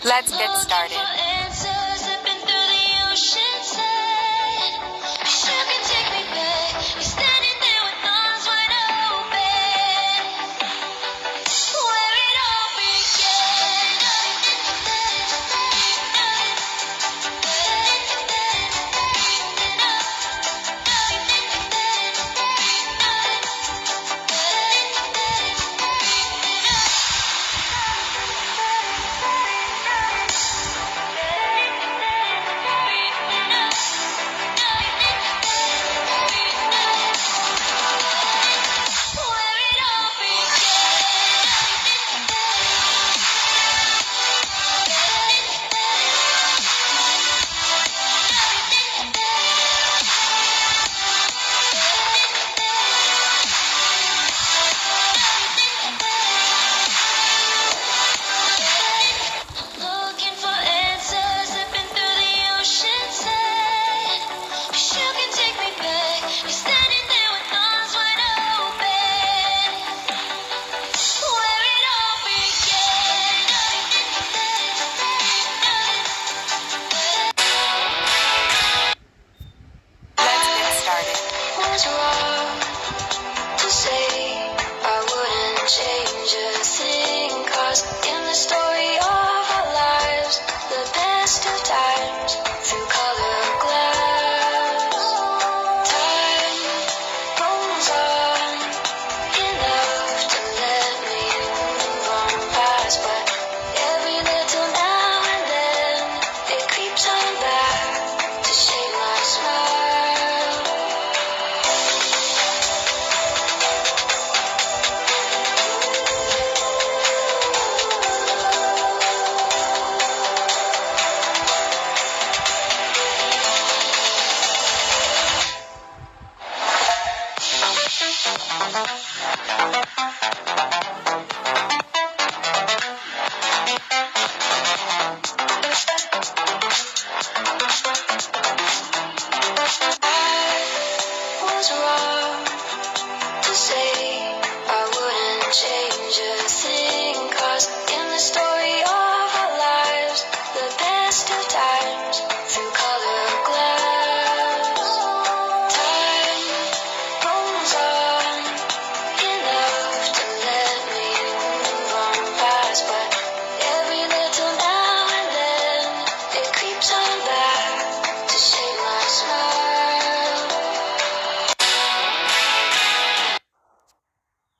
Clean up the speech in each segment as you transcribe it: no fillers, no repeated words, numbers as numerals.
Let's get started.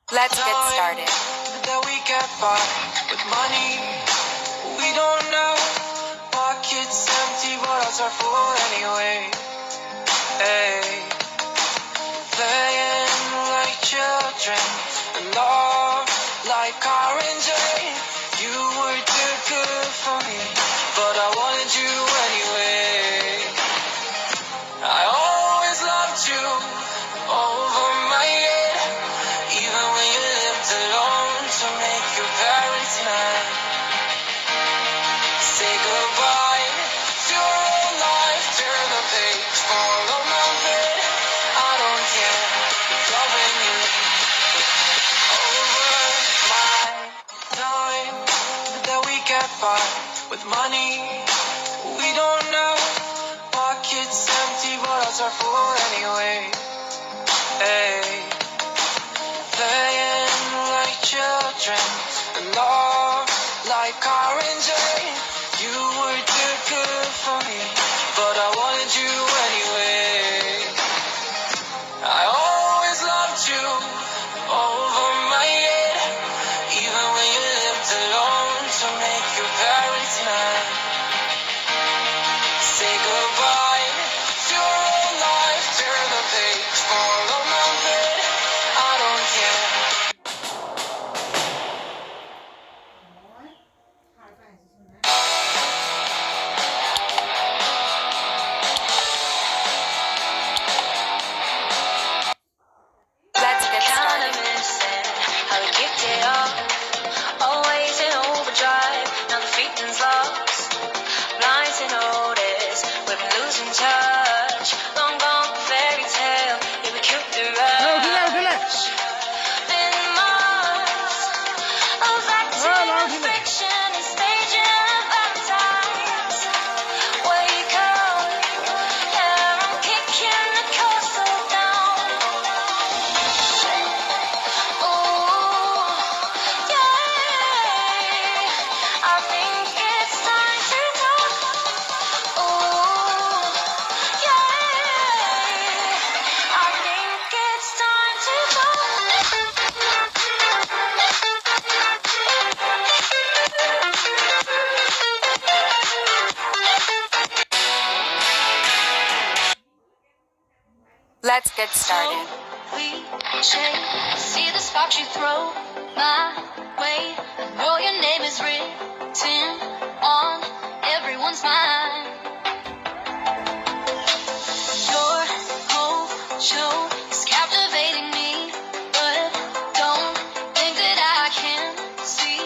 Let's get started. That we get by with money we don't know. Pockets empty, but ours are full anyway. Hey, playing like children and love like oranges. You were too good for me, but I wanted you anyway. I always loved you over my head, even when you lived alone to make your parents mad. Say goodbye to your old life, turn the page, fall on my bed. I don't care, you're loving you over my time that we get by with money we don't know. Pockets empty, but ours are full anyway. Hey, playing like children and love like oranges. You were too good for me, but I wanted you anyway. I always loved you over my head, even when you lived alone to make your parents mad. Say goodbye to your old life, turn the page, fall on my bed. I don't care. Let's get get started. Cliche, see the sparks you throw my way. I know your name is written on everyone's mind. Your whole show is captivating me, but don't think that I can see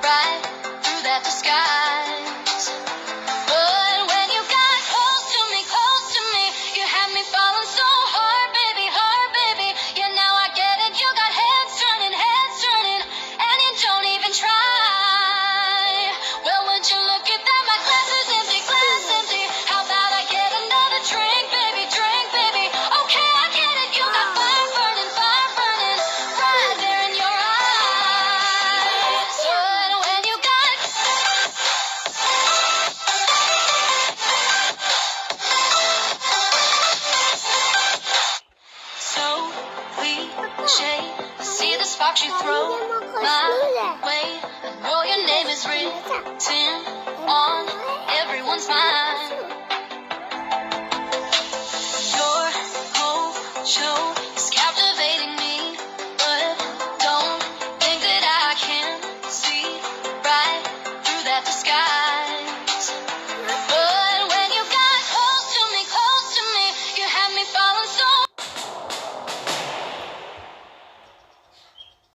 right through that disguise. But when you got close to me, you had me falling so hard, baby, yeah, now I get it. You got heads turning, and you don't even try. Well, would you look at that? My glass is empty, How about I get another drink, baby? Okay, I get it. You got fire burning, right there in your eyes. But when you got so cliche, see the sparks you throw my way. I know your name is written on everyone's mind.